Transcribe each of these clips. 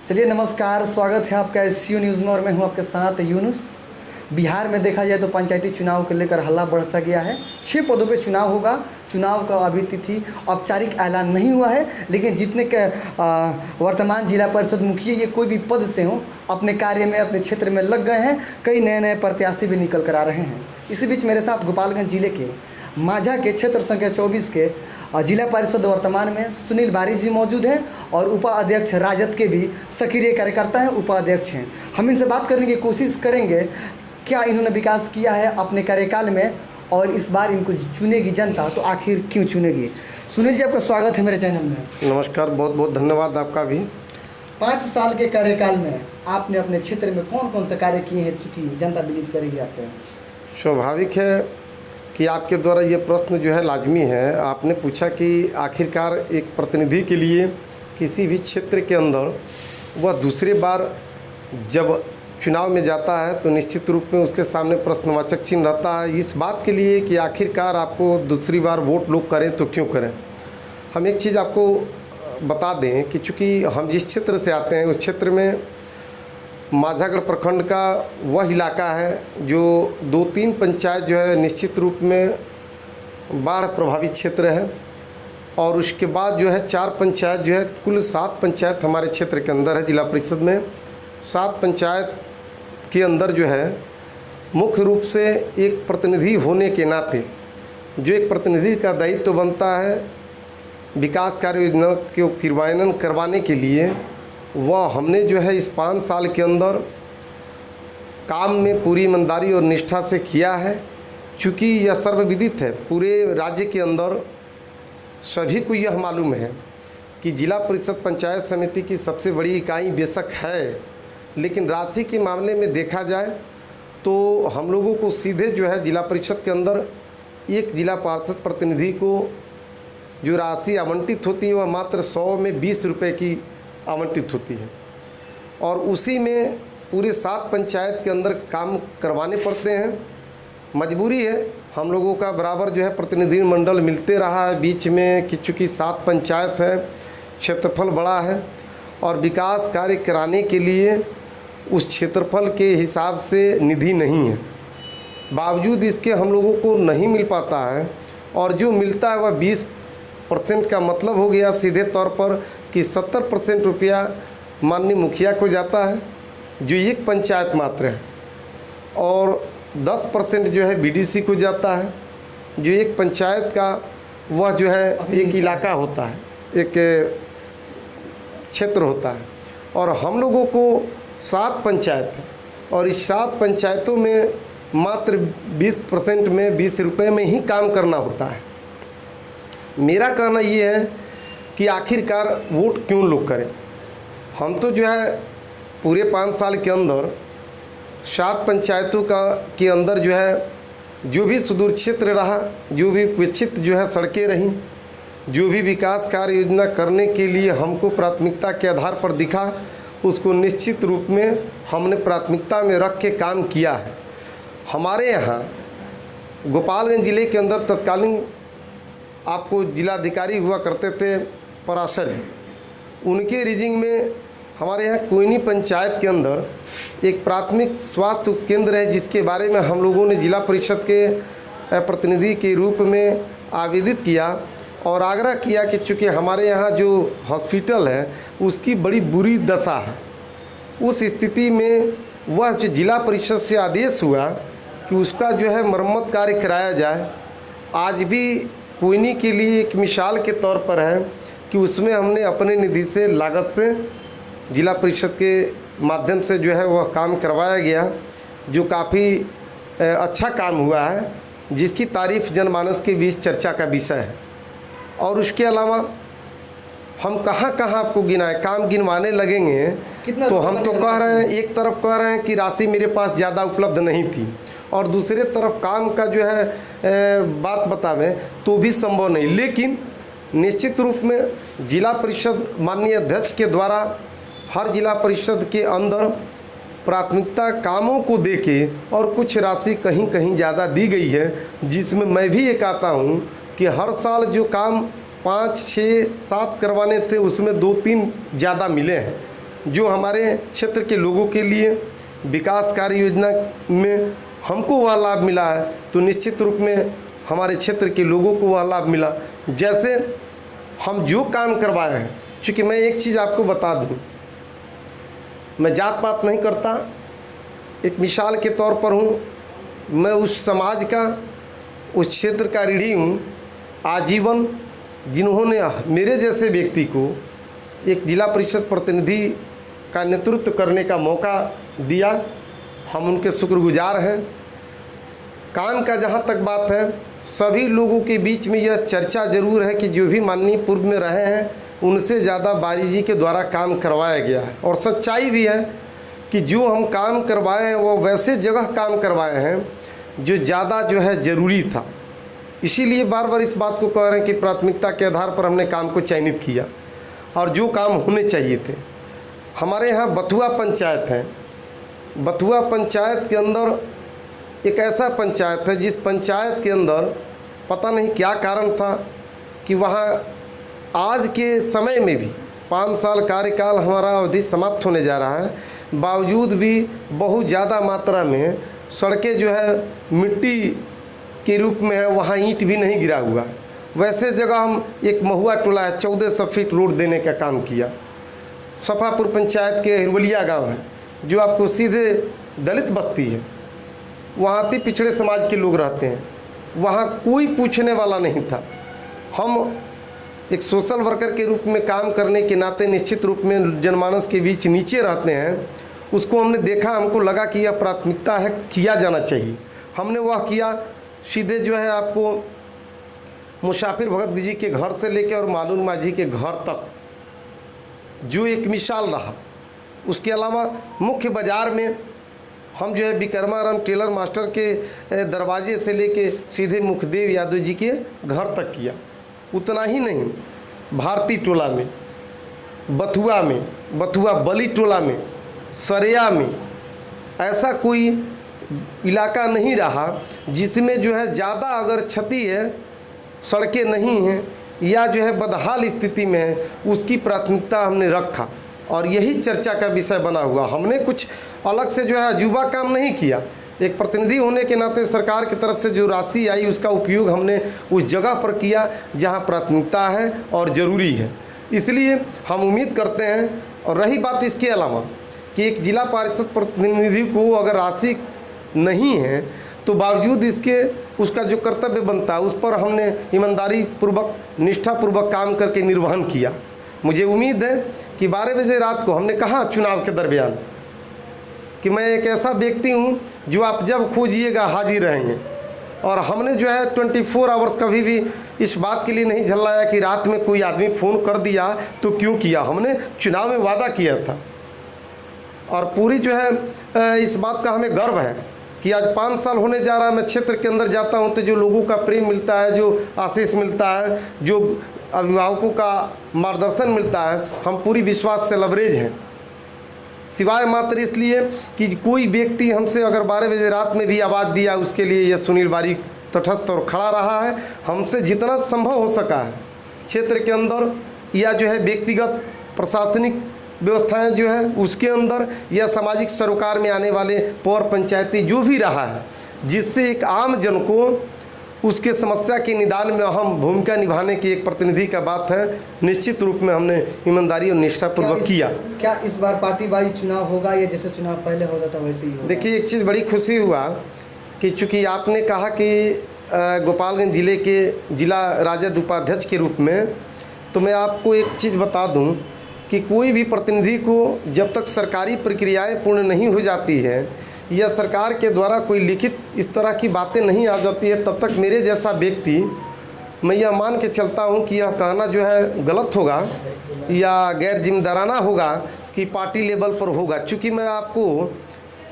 चलिए नमस्कार, स्वागत है आपका SCU न्यूज़ में और मैं हूं आपके साथ यूनुस। बिहार में देखा जाए तो पंचायती चुनाव को लेकर हल्ला बढ़ सा गया है। 6 पदों पे चुनाव होगा। चुनाव का अभी तिथि औपचारिक ऐलान नहीं हुआ है, लेकिन जितने के वर्तमान जिला परिषद मुखिया ये कोई भी पद से हों अपने कार्य में अपने क्षेत्र में लग गए हैं। कई नए नए प्रत्याशी भी निकल कर आ रहे हैं। इसी बीच मेरे साथ गोपालगंज जिले के माझा के क्षेत्र संख्या 24 के जिला परिषद वर्तमान में सुनील बारी जी मौजूद हैं और उपाध्यक्ष राजद के भी सक्रिय कार्यकर्ता हैं, उपाध्यक्ष हैं। हम इनसे बात करने की कोशिश करेंगे क्या इन्होंने विकास किया है अपने कार्यकाल में और इस बार इनको चुनेगी जनता तो आखिर क्यों चुनेगी। सुनील जी, आपका स्वागत है मेरे चैनल में। नमस्कार, बहुत बहुत धन्यवाद आपका भी। 5 साल के कार्यकाल में आपने अपने क्षेत्र में कौन कौन से कार्य किए हैं चूँकि जनता बिलीव करेगी आप पे? स्वाभाविक है कि आपके द्वारा ये प्रश्न जो है लाजमी है। आपने पूछा कि आखिरकार एक प्रतिनिधि के लिए किसी भी क्षेत्र के अंदर वह दूसरी बार जब चुनाव में जाता है तो निश्चित रूप में उसके सामने प्रश्नवाचक चिन्ह रहता है इस बात के लिए कि आखिरकार आपको दूसरी बार वोट लोग करें तो क्यों करें। हम एक चीज़ आपको बता दें कि चूँकि हम जिस क्षेत्र से आते हैं उस क्षेत्र में माझागढ़ प्रखंड का वह इलाका है जो 2-3 पंचायत जो है निश्चित रूप में बाढ़ प्रभावित क्षेत्र है और उसके बाद जो है 4 पंचायत जो है, कुल 7 पंचायत हमारे क्षेत्र के अंदर है। जिला परिषद में 7 पंचायत के अंदर जो है मुख्य रूप से एक प्रतिनिधि होने के नाते जो एक प्रतिनिधि का दायित्व बनता है विकास कार्य योजना को क्रियान्वयन करवाने के लिए, वह हमने जो है इस 5 साल के अंदर काम में पूरी ईमानदारी और निष्ठा से किया है। चूँकि यह सर्वविदित है, पूरे राज्य के अंदर सभी को यह मालूम है कि जिला परिषद पंचायत समिति की सबसे बड़ी इकाई बेशक है, लेकिन राशि के मामले में देखा जाए तो हम लोगों को सीधे जो है जिला परिषद के अंदर एक जिला पार्षद प्रतिनिधि को जो राशि आवंटित होती है वह मात्र 100 में 20 रुपये की आवंटित होती है और उसी में पूरे 7 पंचायत के अंदर काम करवाने पड़ते हैं। मजबूरी है, हम लोगों का बराबर जो है प्रतिनिधि मंडल मिलते रहा है बीच में कि चूँकि 7 पंचायत है, क्षेत्रफल बड़ा है और विकास कार्य कराने के लिए उस क्षेत्रफल के हिसाब से निधि नहीं है। बावजूद इसके हम लोगों को नहीं मिल पाता है और जो मिलता है वह 20% का मतलब हो गया सीधे तौर पर कि 70% रुपया माननीय मुखिया को जाता है जो एक पंचायत मात्र है और 10% जो है BDC को जाता है जो एक पंचायत का वह जो है एक इलाका होता है, एक क्षेत्र होता है। और हम लोगों को 7 पंचायत है और इस 7 पंचायतों में मात्र 20% में 20 रुपये में ही काम करना होता है। मेरा कहना ये है कि आखिरकार वोट क्यों लोग करें। हम तो जो है पूरे 5 साल के अंदर 7 पंचायतों के अंदर जो है जो भी सुदूर क्षेत्र रहा, जो भी विकसित जो है सड़कें रहीं, जो भी विकास कार्य योजना करने के लिए हमको प्राथमिकता के आधार पर दिखा उसको निश्चित रूप में हमने प्राथमिकता में रख के काम किया है। हमारे यहाँ गोपालगंज ज़िले के अंदर तत्कालीन आपको जिलाधिकारी हुआ करते थे पराशर जी, उनके रीजिंग में हमारे यहाँ कोयनी पंचायत के अंदर एक प्राथमिक स्वास्थ्य उपकेंद्र है जिसके बारे में हम लोगों ने जिला परिषद के प्रतिनिधि के रूप में आवेदित किया और आग्रह किया कि चूँकि हमारे यहाँ जो हॉस्पिटल है उसकी बड़ी बुरी दशा है, उस स्थिति में वह जो जिला परिषद से आदेश हुआ कि उसका जो है मरम्मत कार्य कराया जाए। आज भी कोयनी के लिए एक मिसाल के तौर पर है कि उसमें हमने अपने निधि से लागत से जिला परिषद के माध्यम से जो है वह काम करवाया गया जो काफ़ी अच्छा काम हुआ है, जिसकी तारीफ़ जनमानस के बीच चर्चा का विषय है। और उसके अलावा हम कहाँ कहाँ आपको गिनाएं, काम गिनवाने लगेंगे तो हम तो कह रहे हैं, एक तरफ कह रहे हैं कि राशि मेरे पास ज़्यादा उपलब्ध नहीं थी और दूसरे तरफ काम का जो है बात बतावें तो भी संभव नहीं। लेकिन निश्चित रूप में जिला परिषद माननीय अध्यक्ष के द्वारा हर जिला परिषद के अंदर प्राथमिकता कामों को देके और कुछ राशि कहीं कहीं ज़्यादा दी गई है, जिसमें मैं भी एक आता हूँ कि हर साल जो काम 5, 6, 7 करवाने थे उसमें 2-3 ज़्यादा मिले हैं। जो हमारे क्षेत्र के लोगों के लिए विकास कार्य योजना में हमको वह लाभ मिला है, तो निश्चित रूप में हमारे क्षेत्र के लोगों को वह लाभ मिला। जैसे हम जो काम करवाए हैं, चूँकि मैं एक चीज़ आपको बता दूं, मैं जात पात नहीं करता, एक मिसाल के तौर पर हूँ, मैं उस समाज का, उस क्षेत्र का ऋणी हूँ आजीवन, जिन्होंने मेरे जैसे व्यक्ति को एक जिला परिषद प्रतिनिधि का नेतृत्व करने का मौका दिया। हम उनके शुक्रगुजार हैं। काम का जहाँ तक बात है, सभी लोगों के बीच में यह चर्चा ज़रूर है कि जो भी माननीय पूर्व में रहे हैं उनसे ज़्यादा बारी जी के द्वारा काम करवाया गया है। और सच्चाई भी है कि जो हम काम करवाए हैं वो वैसे जगह काम करवाए हैं जो ज़्यादा जो है ज़रूरी था। इसीलिए बार बार इस बात को कह रहे हैं कि प्राथमिकता के आधार पर हमने काम को चयनित किया और जो काम होने चाहिए थे। हमारे यहाँ बथुआ पंचायत है। बथुआ पंचायत के अंदर एक ऐसा पंचायत है जिस पंचायत के अंदर पता नहीं क्या कारण था कि वहाँ आज के समय में भी 5 साल कार्यकाल हमारा अवधि समाप्त होने जा रहा है, बावजूद भी बहुत ज़्यादा मात्रा में सड़कें जो है मिट्टी के रूप में है, वहाँ ईंट भी नहीं गिरा हुआ। वैसे जगह हम एक महुआ टोला है, 1400 फीट रोड देने का काम किया। सफापुर पंचायत के हिरवलिया गांव है जो आपको सीधे दलित बस्ती है, वहाँ अति पिछड़े समाज के लोग रहते हैं, वहाँ कोई पूछने वाला नहीं था। हम एक सोशल वर्कर के रूप में काम करने के नाते निश्चित रूप में जनमानस के बीच नीचे रहते हैं। उसको हमने देखा, हमको लगा कि यह प्राथमिकता है, किया जाना चाहिए। हमने वह किया। सीधे जो है आपको मुसाफिर भगत जी के घर से लेकर और मालूम माझी के घर तक जो एक मिसाल रहा। उसके अलावा मुख्य बाज़ार में हम जो है विक्रमाराम टेलर मास्टर के दरवाजे से लेके सीधे मुखदेव यादव जी के घर तक किया। उतना ही नहीं, भारती टोला में, बथुआ में, बथुआ बली टोला में, सरिया में ऐसा कोई इलाका नहीं रहा जिसमें जो है ज़्यादा अगर क्षति है, सड़कें नहीं हैं या जो है बदहाल स्थिति में है, उसकी प्राथमिकता हमने रखा और यही चर्चा का विषय बना हुआ। हमने कुछ अलग से जो है अजूबा काम नहीं किया। एक प्रतिनिधि होने के नाते सरकार की तरफ से जो राशि आई उसका उपयोग हमने उस जगह पर किया जहां प्राथमिकता है और ज़रूरी है। इसलिए हम उम्मीद करते हैं। और रही बात इसके अलावा कि एक जिला परिषद प्रतिनिधि को अगर राशि नहीं है तो बावजूद इसके उसका जो कर्तव्य बनता है उस पर हमने ईमानदारी पूर्वक, निष्ठापूर्वक काम करके निर्वहन किया। मुझे उम्मीद है कि 12 बजे रात को हमने कहा चुनाव के दरमियान कि मैं एक ऐसा व्यक्ति हूं जो आप जब खोजिएगा हाजिर रहेंगे। और हमने जो है 24 आवर्स कभी भी इस बात के लिए नहीं झल्लाया कि रात में कोई आदमी फ़ोन कर दिया तो क्यों किया। हमने चुनाव में वादा किया था और पूरी जो है इस बात का हमें गर्व है कि आज 5 साल होने जा रहा है। मैं क्षेत्र के अंदर जाता हूं तो जो लोगों का प्रेम मिलता है, जो आशीष मिलता है, जो अभिभावकों का मार्गदर्शन मिलता है, हम पूरी विश्वास से लवरेज हैं। सिवाय मात्र इसलिए कि कोई व्यक्ति हमसे अगर 12 बजे रात में भी आवाज़ दिया, उसके लिए यह सुनील बारिक तटस्थ और खड़ा रहा है। हमसे जितना संभव हो सका है क्षेत्र के अंदर या जो है व्यक्तिगत प्रशासनिक व्यवस्थाएं जो है उसके अंदर या सामाजिक सरोकार में आने वाले पौर पंचायती जो भी रहा है, जिससे एक आम जन को उसके समस्या के निदान में अहम भूमिका निभाने की एक प्रतिनिधि का बात है। निश्चित रूप में हमने ईमानदारी और निष्ठापूर्वक किया। क्या इस बार पार्टी वाइज चुनाव होगा या जैसे चुनाव पहले होता था वैसे ही होगा? देखिए, एक चीज़ बड़ी खुशी हुआ कि चूँकि आपने कहा कि गोपालगंज ज़िले के जिला राजद उपाध्यक्ष के रूप में, तो मैं आपको एक चीज़ बता दूं कि कोई भी प्रतिनिधि को जब तक सरकारी प्रक्रियाएं पूर्ण नहीं हो जाती है या सरकार के द्वारा कोई लिखित इस तरह की बातें नहीं आ जाती है, तब तक मेरे जैसा व्यक्ति, मैं यह मान के चलता हूं कि यह कहना जो है गलत होगा या गैर जिम्मेदाराना होगा कि पार्टी लेवल पर होगा। चूँकि मैं आपको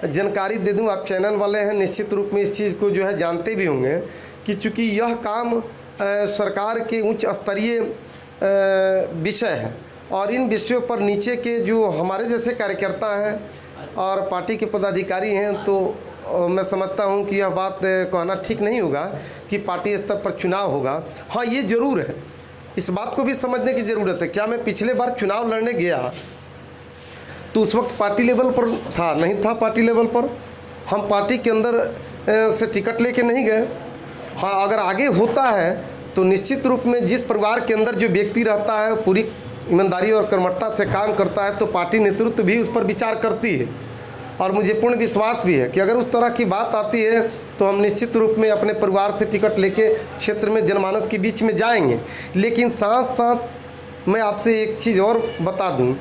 जानकारी दे दूं, आप चैनल वाले हैं, निश्चित रूप में इस चीज़ को जो है जानते भी होंगे कि चूँकि यह काम सरकार के उच्च स्तरीय विषय है और इन विषयों पर नीचे के जो हमारे जैसे कार्यकर्ता हैं और पार्टी के पदाधिकारी हैं, तो मैं समझता हूं कि यह बात कहना ठीक नहीं होगा कि पार्टी स्तर पर चुनाव होगा। हाँ, ये ज़रूर है, इस बात को भी समझने की ज़रूरत है। क्या मैं पिछले बार चुनाव लड़ने गया तो उस वक्त पार्टी लेवल पर था, नहीं था पार्टी लेवल पर, हम पार्टी के अंदर से टिकट लेके नहीं गए। हाँ, अगर आगे होता है तो निश्चित रूप में जिस परिवार के अंदर जो व्यक्ति रहता है पूरी ईमानदारी और कर्मठता से काम करता है तो पार्टी नेतृत्व भी उस पर विचार करती है। और मुझे पूर्ण विश्वास भी है कि अगर उस तरह की बात आती है तो हम निश्चित रूप में अपने परिवार से टिकट लेके क्षेत्र में जनमानस के बीच में जाएंगे। लेकिन साथ साथ मैं आपसे एक चीज़ और बता दूं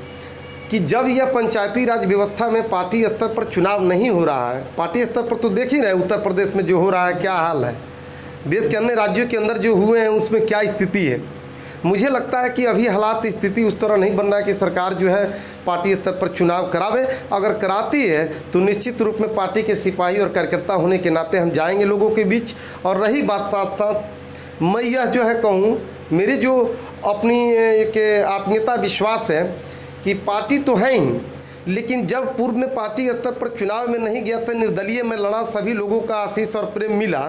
कि जब यह पंचायती राज व्यवस्था में पार्टी स्तर पर चुनाव नहीं हो रहा है, पार्टी स्तर पर तो देख ही रहे उत्तर प्रदेश में जो हो रहा है क्या हाल है, देश के अन्य राज्यों के अंदर जो हुए हैं उसमें क्या स्थिति है। मुझे लगता है कि अभी हालात स्थिति उस तरह नहीं बन रहा है कि सरकार जो है पार्टी स्तर पर चुनाव करावे। अगर कराती है तो निश्चित रूप में पार्टी के सिपाही और कार्यकर्ता होने के नाते हम जाएंगे लोगों के बीच। और रही बात साथ साथ मैं यह जो है कहूँ, मेरे जो अपनी एक आत्मीयता विश्वास है कि पार्टी तो है ही, लेकिन जब पूर्व में पार्टी स्तर पर चुनाव में नहीं गया था, निर्दलीय में लड़ा, सभी लोगों का आशीष और प्रेम मिला,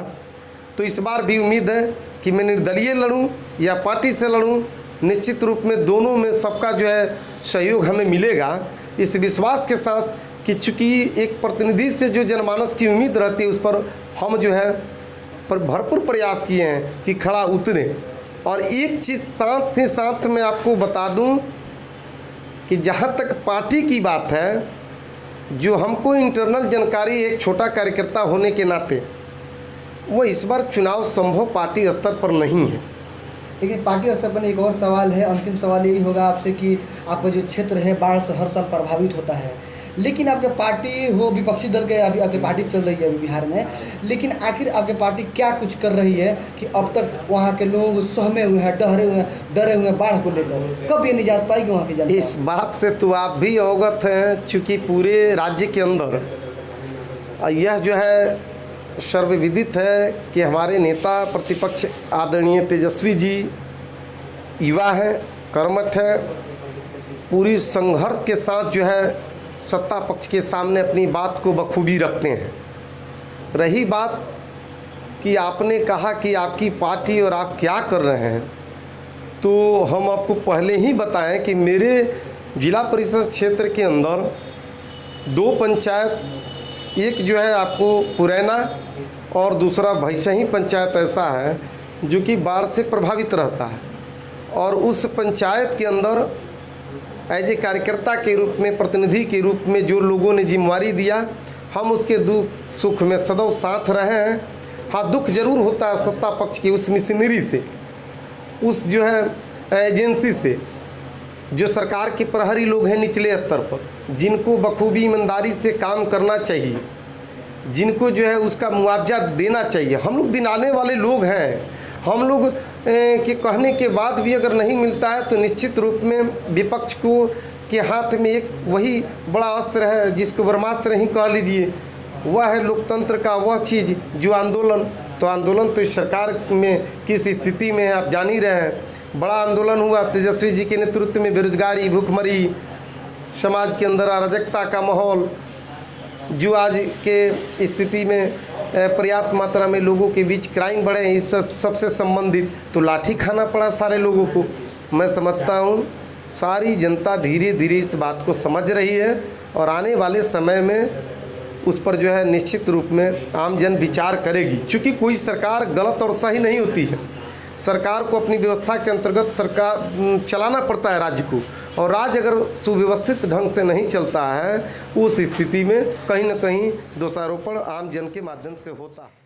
तो इस बार भी उम्मीद है कि मैं निर्दलीय लड़ूं या पार्टी से लड़ूं, निश्चित रूप में दोनों में सबका जो है सहयोग हमें मिलेगा, इस विश्वास के साथ कि चूँकि एक प्रतिनिधि से जो जनमानस की उम्मीद रहती है उस पर हम जो है पर भरपूर प्रयास किए हैं कि खड़ा उतरें। और एक चीज़ साथ ही साथ मैं आपको बता दूं कि जहाँ तक पार्टी की बात है, जो हमको इंटरनल जानकारी एक छोटा कार्यकर्ता होने के नाते, वो इस बार चुनाव संभव पार्टी स्तर पर नहीं है। लेकिन पार्टी स्तर पर एक और सवाल है, अंतिम सवाल यही होगा आपसे कि आपका जो क्षेत्र है बाढ़ से हर साल प्रभावित होता है, लेकिन आपके पार्टी हो विपक्षी दल के अभी आपकी पार्टी चल रही है अभी बिहार में, लेकिन आखिर आपकी पार्टी क्या कुछ कर रही है कि अब तक वहाँ के लोग सहमे हुए हैं, डरे हुए हैं बाढ़ को लेकर? कब ये निजात पाएगी वहाँ की जनता? इस बात से तो आप भी अवगत हैं, चूँकि पूरे राज्य के अंदर यह जो है सर्वविदित है कि हमारे नेता प्रतिपक्ष आदरणीय तेजस्वी जी युवा है, कर्मठ है, पूरी संघर्ष के साथ जो है सत्ता पक्ष के सामने अपनी बात को बखूबी रखते हैं। रही बात कि आपने कहा कि आपकी पार्टी और आप क्या कर रहे हैं, तो हम आपको पहले ही बताएं कि मेरे जिला परिषद क्षेत्र के अंदर 2 पंचायत, एक जो है आपको पुरैना और दूसरा भैंसही पंचायत ऐसा है जो कि बाढ़ से प्रभावित रहता है। और उस पंचायत के अंदर एज ए कार्यकर्ता के रूप में, प्रतिनिधि के रूप में जो लोगों ने जिम्मेवारी दिया, हम उसके दुख सुख में सदैव साथ रहे हैं। हाँ, दुख जरूर होता है सत्ता पक्ष की उस मिशनरी से, उस जो है एजेंसी से, जो सरकार के प्रहरी लोग हैं निचले स्तर पर, जिनको बखूबी ईमानदारी से काम करना चाहिए, जिनको जो है उसका मुआवजा देना चाहिए। हम लोग दिलाने वाले लोग हैं। हम लोग के कहने के बाद भी अगर नहीं मिलता है तो निश्चित रूप में विपक्ष को के हाथ में एक वही बड़ा अस्त्र है जिसको ब्रह्मास्त्र ही कह लीजिए, वह है लोकतंत्र का वह चीज़ जो आंदोलन। तो आंदोलन तो इस सरकार में किस स्थिति में है आप जान ही रहे हैं। बड़ा आंदोलन हुआ तेजस्वी जी के नेतृत्व में, बेरोजगारी, भूखमरी, समाज के अंदर अराजकता का माहौल, जो आज के स्थिति में पर्याप्त मात्रा में लोगों के बीच क्राइम बढ़े, इस सबसे संबंधित तो लाठी खाना पड़ा सारे लोगों को। मैं समझता हूँ सारी जनता धीरे धीरे इस बात को समझ रही है और आने वाले समय में उस पर जो है निश्चित रूप में आम जन विचार करेगी। क्योंकि कोई सरकार गलत और सही नहीं होती है, सरकार को अपनी व्यवस्था के अंतर्गत सरकार चलाना पड़ता है राज्य को, और राज्य अगर सुव्यवस्थित ढंग से नहीं चलता है उस स्थिति में कहीं न कहीं दोषारोपण आम जन के माध्यम से होता है।